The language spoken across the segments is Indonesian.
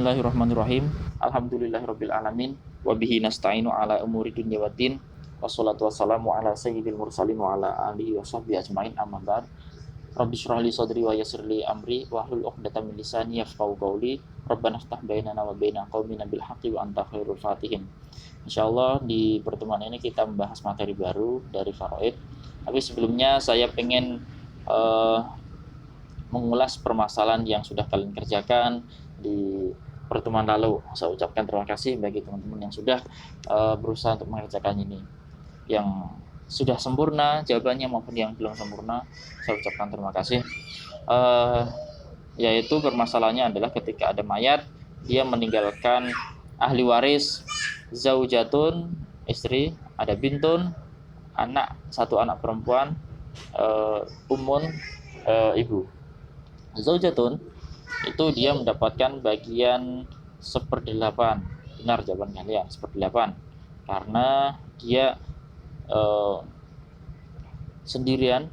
Bismillahirrahmanirrahim. Alhamdulillahirabbil alamin wa bihi nasta'inu ala umuri dunya waddin. Wassalatu wassalamu ala sayyidil mursalin wa ala alihi washabbihi ajmain, amma ba'd. Rabbi shrah li sadri wa yassir li amri wahlul 'uqdatam min lisani yafqahu qawli. Rabbana iftah bainana wa baina qaumina bil haqqi wa anta khairul fatihin. Insyaallah di pertemuan ini kita membahas materi baru dari faraid. Tapi sebelumnya saya pengen mengulas permasalahan yang sudah kalian kerjakan di pertemuan lalu. Saya ucapkan terima kasih bagi teman-teman yang sudah berusaha untuk mengerjakan ini. Yang sudah sempurna jawabannya maupun yang belum sempurna, saya ucapkan terima kasih. Yaitu permasalahannya adalah ketika ada mayat, dia meninggalkan ahli waris, zaujatun, istri, ada bintun, satu anak perempuan, ummun, ibu. Zaujatun itu dia mendapatkan bagian 1/8. Benar jawaban kalian, 1/8. Karena dia sendirian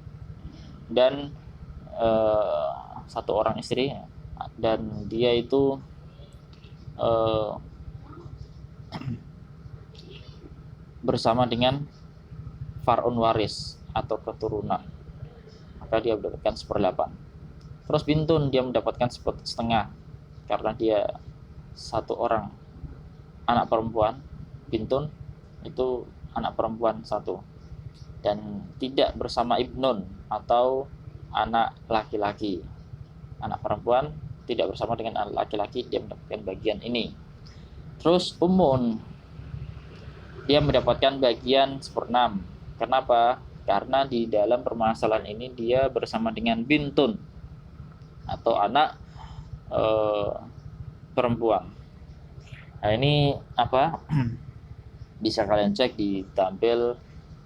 dan satu orang istri, dan dia itu bersama dengan far'un waris atau keturunan, maka dia mendapatkan 1/8. Terus bintun dia mendapatkan 1/2 karena dia satu orang anak perempuan. Bintun itu anak perempuan satu dan tidak bersama ibnun atau anak laki-laki. Anak perempuan tidak bersama dengan anak laki-laki, dia mendapatkan bagian ini. Terus umun dia mendapatkan bagian 1/6. Kenapa? Karena di dalam permasalahan ini dia bersama dengan bintun atau anak perempuan. Nah, ini apa? Bisa kalian cek di tampil.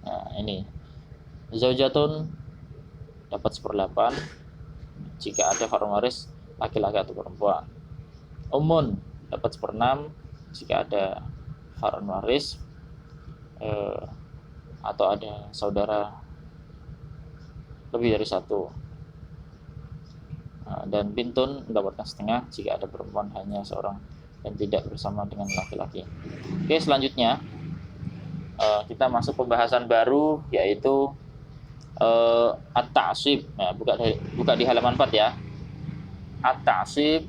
Nah, ini zaujatun dapat 1/8 jika ada far'un waris laki-laki atau perempuan. Ummun dapat 1/6 jika ada far'un waris atau ada saudara lebih dari satu. Dan bintun mendapatkan 1/2 jika ada perempuan hanya seorang dan tidak bersama dengan laki-laki. Oke, selanjutnya kita masuk pembahasan baru, yaitu at-ta'sib. Nah, buka di halaman 4 ya. At-ta'sib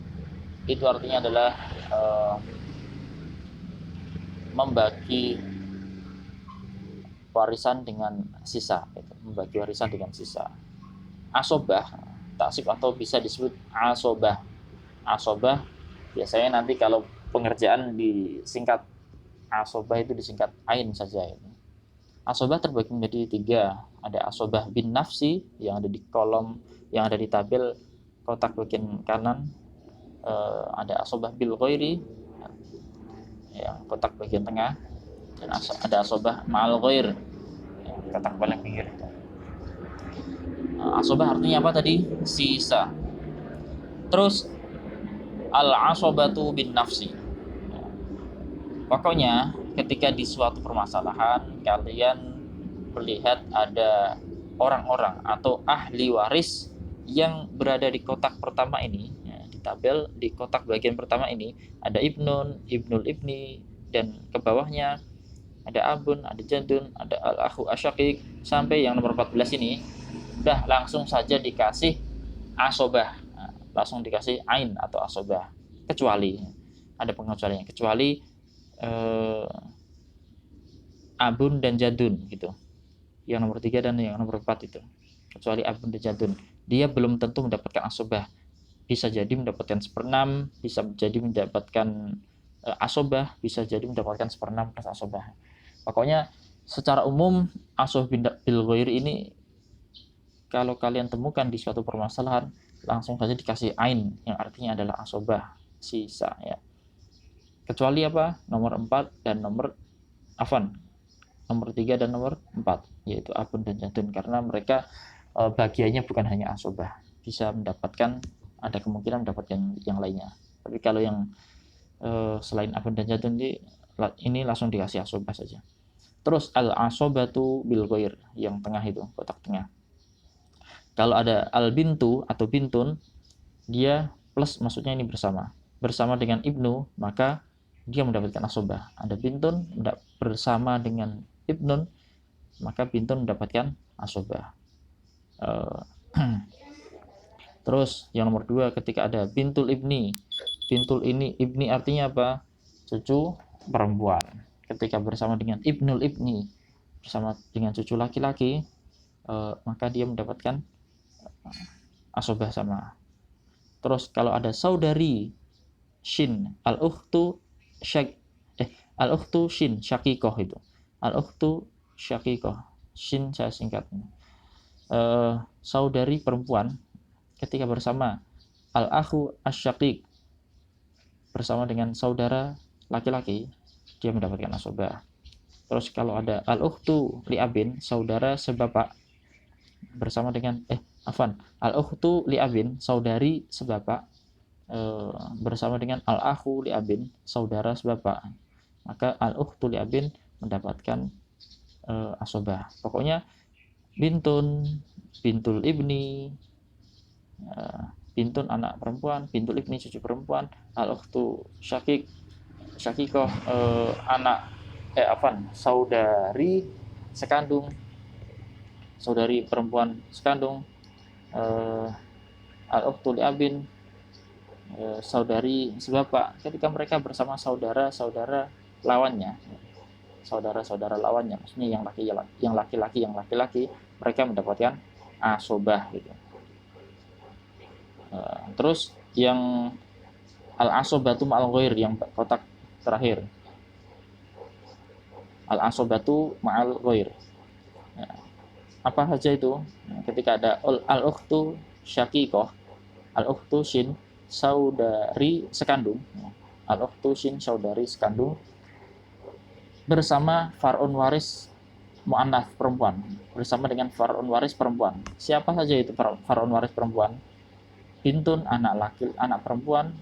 itu artinya adalah membagi warisan dengan sisa, membagi warisan dengan sisa. Asobah taksib atau bisa disebut asobah. Asobah biasanya nanti kalau pengerjaan disingkat asobah itu disingkat ain saja. Asobah terbagi menjadi 3. Ada asobah bin nafsi yang ada di kolom, yang ada di tabel kotak bagian kanan. Ada asobah bil ghairi yang kotak bagian tengah, dan ada asobah ma'al ghair yang kotak paling pinggir itu. Asobah artinya apa tadi? Sisa. Terus al-asobatu bin nafsi. Pokoknya ketika di suatu permasalahan kalian melihat ada orang-orang atau ahli waris yang berada di kotak pertama ini, ya, di tabel di kotak bagian pertama ini ada ibnun, ibnul ibni, dan ke bawahnya ada abun, ada jadun, ada al-akhu asyakik sampai yang nomor 14 ini. Udah langsung saja dikasih asobah, langsung dikasih ain atau asobah, kecuali ada pengecualiannya, kecuali abun dan jadun gitu, yang nomor 3 dan yang nomor 4 itu. Kecuali abun dan jadun, dia belum tentu mendapatkan asobah, bisa jadi mendapatkan 1/6, bisa jadi mendapatkan asobah, bisa jadi mendapatkan 1/6 plus asobah. Pokoknya secara umum asobah bil ghair ini kalau kalian temukan di suatu permasalahan, langsung saja dikasih ain yang artinya adalah asobah, sisa ya. Kecuali apa? Nomor 4 dan nomor 3 dan nomor 4, yaitu abun dan jadun, karena mereka bagiannya bukan hanya asobah, bisa mendapatkan, ada kemungkinan mendapatkan yang lainnya. Tapi kalau yang selain abun dan jadun ini langsung dikasih asobah saja. Terus al-asobatu bil ghair yang tengah itu, kotak tengah. Kalau ada al-bintu atau bintun, dia plus, maksudnya ini bersama. bersama dengan ibnu, maka dia mendapatkan asobah. Ada bintun bersama dengan ibnun, maka bintun mendapatkan asobah. Terus yang nomor 2, ketika ada bintul ibni. Bintul ini ibni artinya apa? Cucu perempuan. Ketika bersama dengan ibnul ibni, bersama dengan cucu laki-laki, maka dia mendapatkan asobah sama. Terus kalau ada saudari shin, al-ukhtu shin syakikoh itu. Al-ukhtu syakikoh. Shin saya singkat. Saudari perempuan ketika bersama al-akhu asyakik, bersama dengan saudara laki-laki, dia mendapatkan asobah. Terus kalau ada al-ukhtu li'abin, saudara sebapak, bersama dengan al-ukhtu li'abin, saudari sebapak, bersama dengan al-akhu li'abin, saudara sebapak, maka al-ukhtu li'abin mendapatkan asobah. Pokoknya bintun, bintul ibni, bintun anak perempuan, bintul ibni cucu perempuan, al-ukhtu syakikoh anak saudari sekandung, saudari perempuan sekandung, al-ukhtu li'abin, saudari sebapak, ketika mereka bersama saudara-saudara lawannya, saudara-saudara lawannya, maksudnya yang laki-laki, mereka mendapatkan asobah gitu. Terus yang al-asobatu ma'al ghair, yang kotak terakhir, al-asobatu ma'al ghair, apa saja itu? Ketika ada al-ukhtu syakikoh, al-ukhtu shin, saudari sekandung, al-ukhtu shin, saudari sekandung, bersama far'un waris mu'annats perempuan, bersama dengan far'un waris perempuan. Siapa saja itu far'un waris perempuan? Bintun anak perempuan,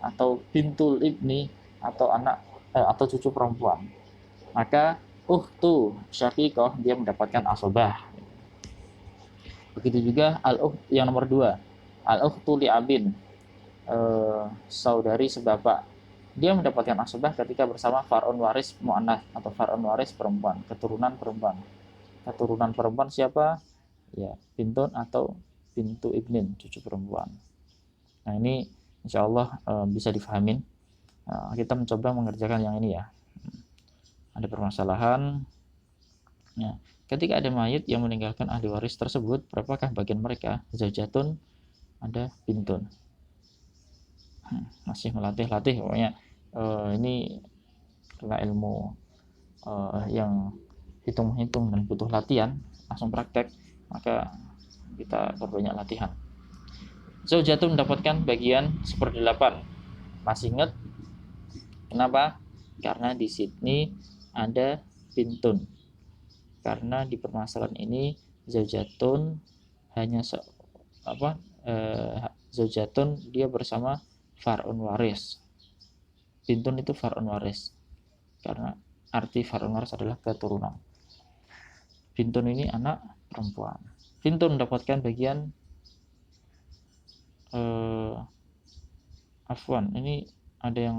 atau bintul ibni, atau atau cucu perempuan. Maka ukhtu syakikoh, dia mendapatkan asobah. Begitu juga yang nomor 2, al-ukhtu li'abin, saudari sebapak, dia mendapatkan asobah ketika bersama far'un waris mu'annats atau far'un waris perempuan, keturunan perempuan. Keturunan perempuan siapa? Ya, bintun atau bintu ibnin, cucu perempuan. Nah, ini insyaallah bisa difahamin. Kita mencoba mengerjakan yang ini ya. Ada permasalahan. Ya, ketika ada mayit yang meninggalkan ahli waris tersebut, berapakah bagian mereka? Zaujatun, ada bintun. Masih melatih-latih pokoknya. Ini karena ilmu yang hitung-hitung dan butuh latihan, langsung praktek, maka kita perbanyak latihan. Zaujatun mendapatkan bagian 1/8. Masih ingat kenapa? Karena di sini ada bintun. Karena di permasalahan ini zaujatun hanya zaujatun dia bersama far'un waris. Bintun itu far'un waris. Karena arti far'un waris adalah keturunan. Bintun ini anak perempuan. Bintun mendapatkan bagian ini ada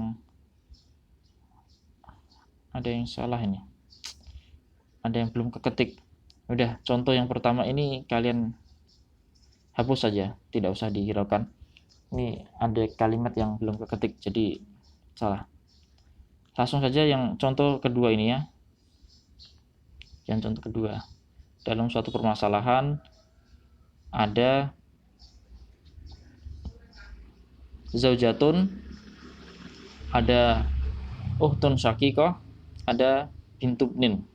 yang salah ini. Ada yang belum keketik. Udah, contoh yang pertama ini kalian hapus saja, tidak usah dihiraukan. Ini ada kalimat yang belum keketik, jadi salah. Langsung saja yang contoh kedua ini ya. Yang contoh kedua. Dalam suatu permasalahan ada zaujatun, ada ukhtun syakikoh, ada bintu ibnin.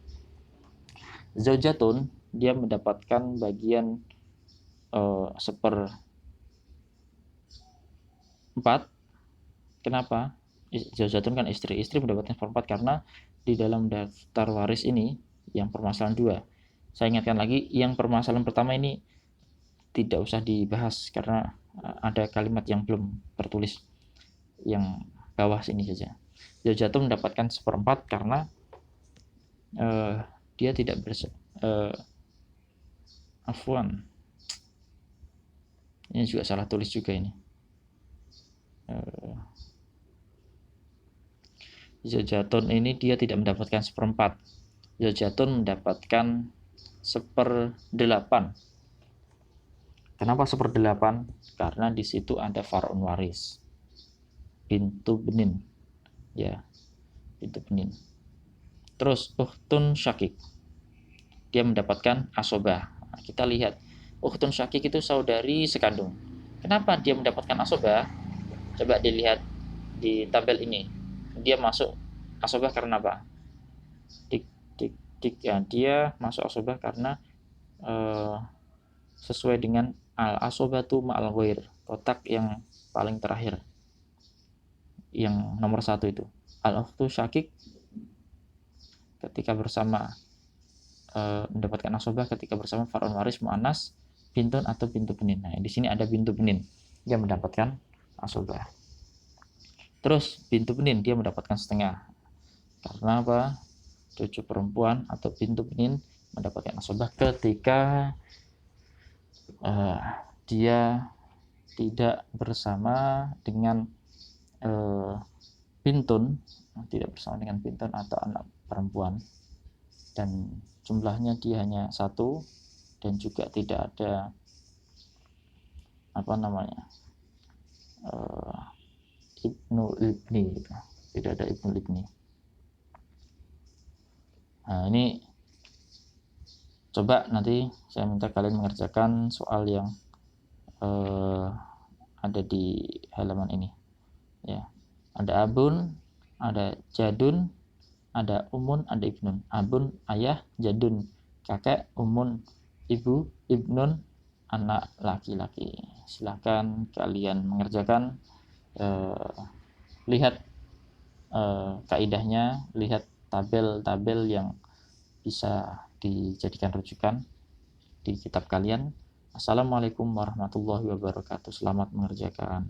Zaujatun dia mendapatkan bagian 1/4. Kenapa? Zaujatun kan istri mendapatkan 1/4 karena di dalam daftar waris ini yang permasalahan 2. Saya ingatkan lagi, yang permasalahan pertama ini tidak usah dibahas karena ada kalimat yang belum tertulis, yang bawah sini saja. Zaujatun mendapatkan 1/4 karena dia tidak afwan. Ini juga salah tulis juga ini. Zaujatun ini dia tidak mendapatkan seperempat. Zaujatun mendapatkan 1/8. Kenapa 1/8? Karena di situ ada far'un waris, bintu benin, ya, bintu benin. Terus ukhtun syakik, dia mendapatkan asobah. Nah, kita lihat ukhtun syakik itu saudari sekandung. Kenapa dia mendapatkan asobah? Coba dilihat di tabel ini. Dia masuk asobah karena apa? Ya, dia masuk asobah karena sesuai dengan al-asobatu ma'al ghair, kotak yang paling terakhir, yang nomor 1 itu. Al-ukhtu syakik ketika bersama mendapatkan asobah ketika bersama far'un waris mu'annas bintun atau bintu benin. Nah, di sini ada bintu benin, dia mendapatkan asobah. Terus bintu benin dia mendapatkan setengah. Karena apa? Cucu perempuan atau bintu benin mendapatkan asobah ketika dia tidak bersama dengan bintun, tidak bersama dengan bintun atau anak perempuan, dan jumlahnya dia hanya 1, dan juga tidak ada ibnu ibni gitu. Tidak ada ibnu ibni. Nah, ini coba nanti saya minta kalian mengerjakan soal yang ada di halaman ini, ya. Ada abun, ada jadun, ada umun, ada ibnun. Abun ayah, jadun kakek, umun ibu, ibnun anak laki-laki. Silahkan kalian mengerjakan. Lihat kaidahnya, lihat tabel-tabel yang bisa dijadikan rujukan di kitab kalian. Assalamualaikum warahmatullahi wabarakatuh. Selamat mengerjakan.